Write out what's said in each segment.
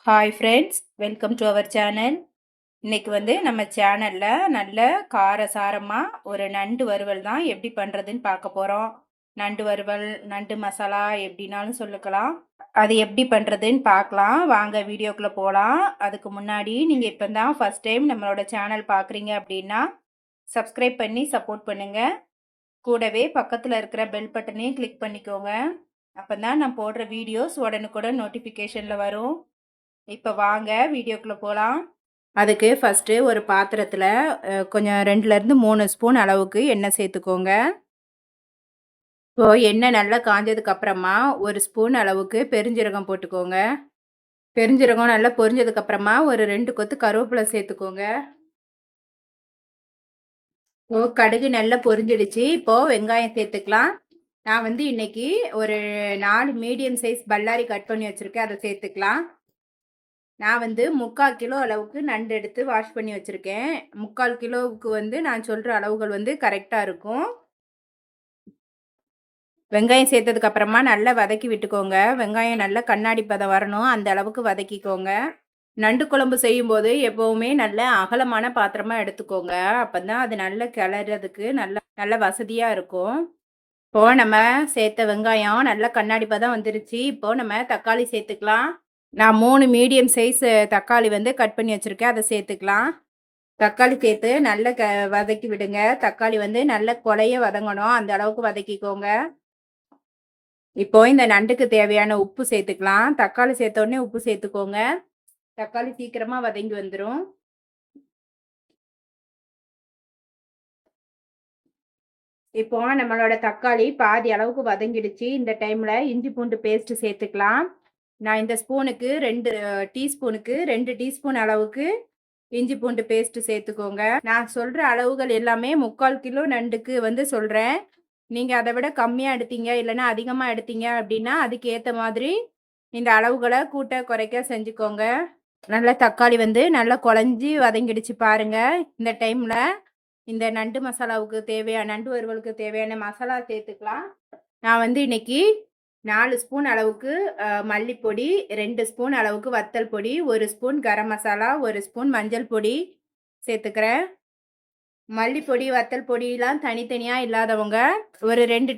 Hi friends, welcome to our channel. இன்னைக்கு நம்ம சேனலில் நல்ல காரசாரமாக ஒரு நண்டு வறுவல் தான் எப்படி பண்ணுறதுன்னு பார்க்க போகிறோம். நண்டு வறுவல், நண்டு மசாலா எப்படின்னாலும் சொல்லிக்கலாம். அது எப்படி பண்ணுறதுன்னு பார்க்கலாம். வாங்க வீடியோக்குள்ளே போகலாம். அதுக்கு முன்னாடி நீங்கள் இப்போ தான் ஃபஸ்ட் டைம் நம்மளோட சேனல் பார்க்குறீங்க அப்படின்னா சப்ஸ்கிரைப் பண்ணி சப்போர்ட் பண்ணுங்கள். கூடவே பக்கத்தில் இருக்கிற பெல் பட்டனையும் கிளிக் பண்ணிக்கோங்க. அப்போ தான் நான் போடுற வீடியோஸ் உடனுக்குடன் நோட்டிஃபிகேஷனில் வரும். இப்போ வாங்க வீடியோக்குள்ளே போகலாம். அதுக்கு ஃபஸ்ட்டு ஒரு பாத்திரத்தில் கொஞ்சம் 2லேருந்து 3 ஸ்பூன் அளவுக்கு எண்ணெய் சேர்த்துக்கோங்க. இப்போது எண்ணெய் நல்லா காஞ்சதுக்கப்புறமா 1 ஸ்பூன் அளவுக்கு பெருஞ்சீரகம் போட்டுக்கோங்க. பெருஞ்சீரகம் நல்லா பொரிஞ்சதுக்கப்புறமா ஒரு 2 கொத்து கருவேப்பிலை சேர்த்துக்கோங்க. இப்போது கடுகு நல்லா பொரிஞ்சிடுச்சு. இப்போது வெங்காயம் சேர்த்துக்கலாம். நான் இன்னைக்கு ஒரு 4 மீடியம் சைஸ் பல்லாரி கட் பண்ணி வச்சுருக்கேன், அதை சேர்த்துக்கலாம். நான் 3/4 கிலோ அளவுக்கு நண்டு எடுத்து வாஷ் பண்ணி வச்சுருக்கேன். 3/4 கிலோவுக்கு நான் சொல்கிற அளவுகள் கரெக்டாக இருக்கும். வெங்காயம் சேர்த்ததுக்கப்புறமா நல்லா வதக்கி விட்டுக்கோங்க. வெங்காயம் நல்லா கண்ணாடி பதம் வரணும், அந்த அளவுக்கு வதக்கிக்கோங்க. நண்டு குழம்பு செய்யும்போது எப்போவுமே நல்ல அகலமான பாத்திரமாக எடுத்துக்கோங்க. அப்போ தான் அது நல்லா கிளறதுக்கு நல்ல வசதியாக இருக்கும். இப்போது நம்ம சேர்த்த வெங்காயம் நல்லா கண்ணாடி பதம் வந்துருச்சு. இப்போது நம்ம தக்காளி சேர்த்துக்கலாம். நான் 3 மீடியம் சைஸ் தக்காளி கட் பண்ணி வச்சுருக்கேன், அதை சேர்த்துக்கலாம். தக்காளி சேர்த்து நல்லா வதக்கி விடுங்க. தக்காளி நல்லா கொலைய வதங்கணும், அந்த அளவுக்கு வதக்கிக்கோங்க. இப்போ இந்த நண்டுக்கு தேவையான உப்பு சேர்த்துக்கலாம். தக்காளி சேர்த்தோடனே உப்பு சேர்த்துக்கோங்க. தக்காளி சீக்கிரமாக வதங்கி வந்துடும். இப்போ நம்மளோட தக்காளி பாதி அளவுக்கு வதங்கிடுச்சு. இந்த டைமில் இஞ்சி பூண்டு பேஸ்ட்டு சேர்த்துக்கலாம். நான் இந்த ஸ்பூனுக்கு 2 டீஸ்பூனுக்கு 2 டீஸ்பூன் அளவுக்கு இஞ்சி பூண்டு பேஸ்ட்டு சேர்த்துக்கோங்க. நான் சொல்கிற அளவுகள் எல்லாமே 3/4 கிலோ நண்டுக்கு சொல்கிறேன். நீங்கள் அதை விட கம்மியாக எடுத்தீங்க இல்லைன்னா அதிகமாக எடுத்தீங்க அப்படின்னா அதுக்கு ஏற்ற மாதிரி இந்த அளவுகளை கூட்ட குறைக்க செஞ்சுக்கோங்க. நல்லா தக்காளி நல்லா குழஞ்சி வதங்கிடுச்சு பாருங்கள். இந்த டைமில் இந்த நண்டு மசாலாவுக்கு தேவையான நண்டு வறுவலுக்கு தேவையான மசாலா சேர்த்துக்கலாம். நான் இன்னைக்கு 4 ஸ்பூன் அளவுக்கு மல்லிப்பொடி, 2 ஸ்பூன் அளவுக்கு வத்தல் பொடி, 1 ஸ்பூன் கரம் மசாலா, 1 ஸ்பூன் மஞ்சள் பொடி சேர்த்துக்கிறேன். மல்லிப்பொடி வத்தல் பொடியெலாம் தனித்தனியாக இல்லாதவங்க ஒரு 1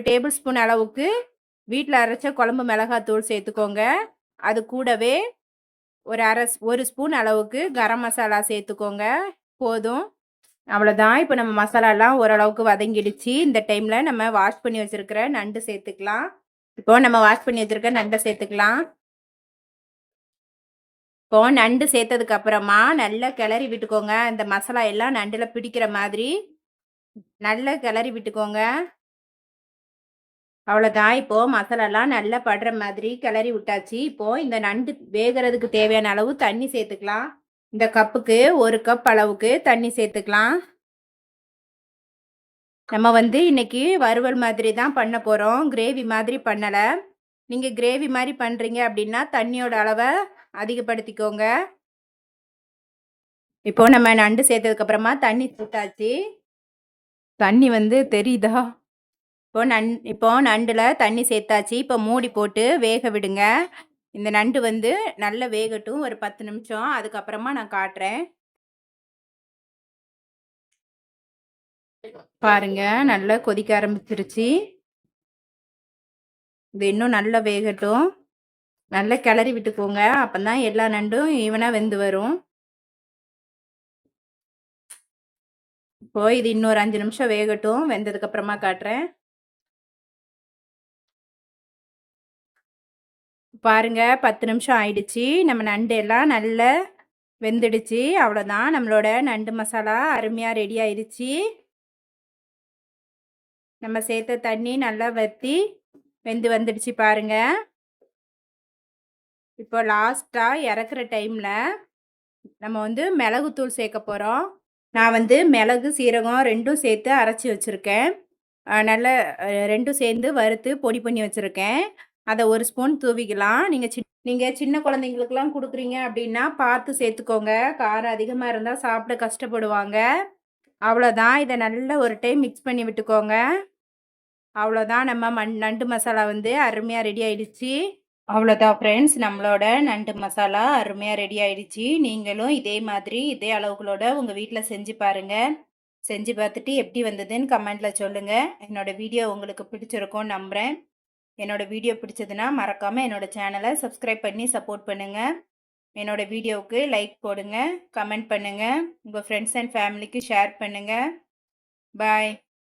டேபிள் ஸ்பூன் அளவுக்கு வீட்டில் அரைச்ச குழம்பு மிளகாத்தூள் சேர்த்துக்கோங்க. அது கூடவே ஒரு ஸ்பூன் அளவுக்கு கரம் மசாலா சேர்த்துக்கோங்க. போதும், அவ்வளோதான். இப்போ நம்ம மசாலாலாம் ஓரளவுக்கு வதங்கிடுச்சு. இந்த டைமில் நம்ம வாஷ் பண்ணி வச்சுருக்கிற நண்டு சேர்த்துக்கலாம். இப்போது நம்ம வாஷ் பண்ணி வச்சுருக்க நண்டை சேர்த்துக்கலாம். இப்போது நண்டு சேர்த்ததுக்கப்புறமா நல்லா கிளறி விட்டுக்கோங்க. இந்த மசாலா எல்லாம் நண்டில் பிடிக்கிற மாதிரி நல்லா கிளறி விட்டுக்கோங்க. அவ்வளோதான். இப்போது மசாலாலாம் நல்லா படுற மாதிரி கிளறி விட்டாச்சு. இப்போது இந்த நண்டு வேகிறதுக்கு தேவையான அளவு தண்ணி சேர்த்துக்கலாம். இந்த கப்புக்கு 1 கப் அளவுக்கு தண்ணி சேர்த்துக்கலாம். நம்ம இன்னைக்கு வறுவல் மாதிரி தான் பண்ண போகிறோம், கிரேவி மாதிரி பண்ணலை. நீங்கள் கிரேவி மாதிரி பண்ணுறீங்க அப்படின்னா தண்ணியோட அளவை அதிகப்படுத்திக்கோங்க. இப்போது நம்ம நண்டு சேர்த்ததுக்கப்புறமா தண்ணி ஊற்றாச்சு. தண்ணி தெரியுதா? இப்போ நண்டில் தண்ணி சேர்த்தாச்சு. இப்போ மூடி போட்டு வேக விடுங்க. இந்த நண்டு நல்லா வேகட்டும் ஒரு 10 நிமிஷம். அதுக்கப்புறமா நான் காட்டுறேன். பாருங்க, நல்லா கொதிக்க ஆரம்பிச்சிருச்சு. இது இன்னும் நல்லா வேகட்டும். நல்லா கிளறி விட்டுக்கோங்க. அப்போ தான் எல்லா நண்டும் ஈவனாக வெந்து வரும். இப்போது இது இன்னொரு 5 நிமிஷம் வேகட்டும். வெந்ததுக்கப்புறமா காட்டுறேன். பாருங்க, 10 நிமிஷம் ஆயிடுச்சு. நம்ம நண்டு எல்லாம் நல்லா வெந்துடுச்சு. அவ்வளோதான், நம்மளோட நண்டு மசாலா அருமையாக ரெடி ஆயிடுச்சு. நம்ம சேர்த்த தண்ணி நல்லா வற்றி வெந்து வந்துடுச்சு பாருங்க. இப்போ லாஸ்ட்டாக இறக்குற டைமில் நம்ம மிளகுத்தூள் சேர்க்க போகிறோம். நான் மிளகு சீரகம் 2ம் சேர்த்து அரைச்சி வச்சுருக்கேன். நல்லா 2ம் சேர்ந்து வறுத்து பொடி பண்ணி வச்சுருக்கேன். அதை 1 ஸ்பூன் தூவிக்கலாம். நீங்கள் சின்ன குழந்தைங்களுக்குலாம் கொடுக்குறீங்க அப்படின்னா பார்த்து சேர்த்துக்கோங்க. காரம் அதிகமாக இருந்தால் சாப்பிட கஷ்டப்படுவாங்க. அவ்வளோதான். இதை நல்லா ஒரு டைம் மிக்ஸ் பண்ணி விட்டுக்கோங்க. அவ்வளோதான், நம்ம நண்டு மசாலா அருமையாக ரெடி ஆயிடுச்சு. அவ்வளோதான் ஃப்ரெண்ட்ஸ், நம்மளோட நண்டு மசாலா அருமையாக ரெடி ஆயிடுச்சு. நீங்களும் இதே மாதிரி இதே அளவுகளோட உங்கள் வீட்டில் செஞ்சு பாருங்கள். செஞ்சு பார்த்துட்டு எப்படி வந்ததுன்னு கமெண்ட்டில் சொல்லுங்கள். என்னோட வீடியோ உங்களுக்கு பிடிச்சிருக்கும்னு நம்புகிறேன். என்னோட வீடியோ பிடிச்சதுன்னா மறக்காமல் என்னோட சேனலை சப்ஸ்கிரைப் பண்ணி சப்போர்ட் பண்ணுங்கள். என்னோட வீடியோவுக்கு லைக் போடுங்க, கமெண்ட் பண்ணுங்கள், உங்கள் ஃப்ரெண்ட்ஸ் அண்ட் ஃபேமிலிக்கு ஷேர் பண்ணுங்கள். பாய்.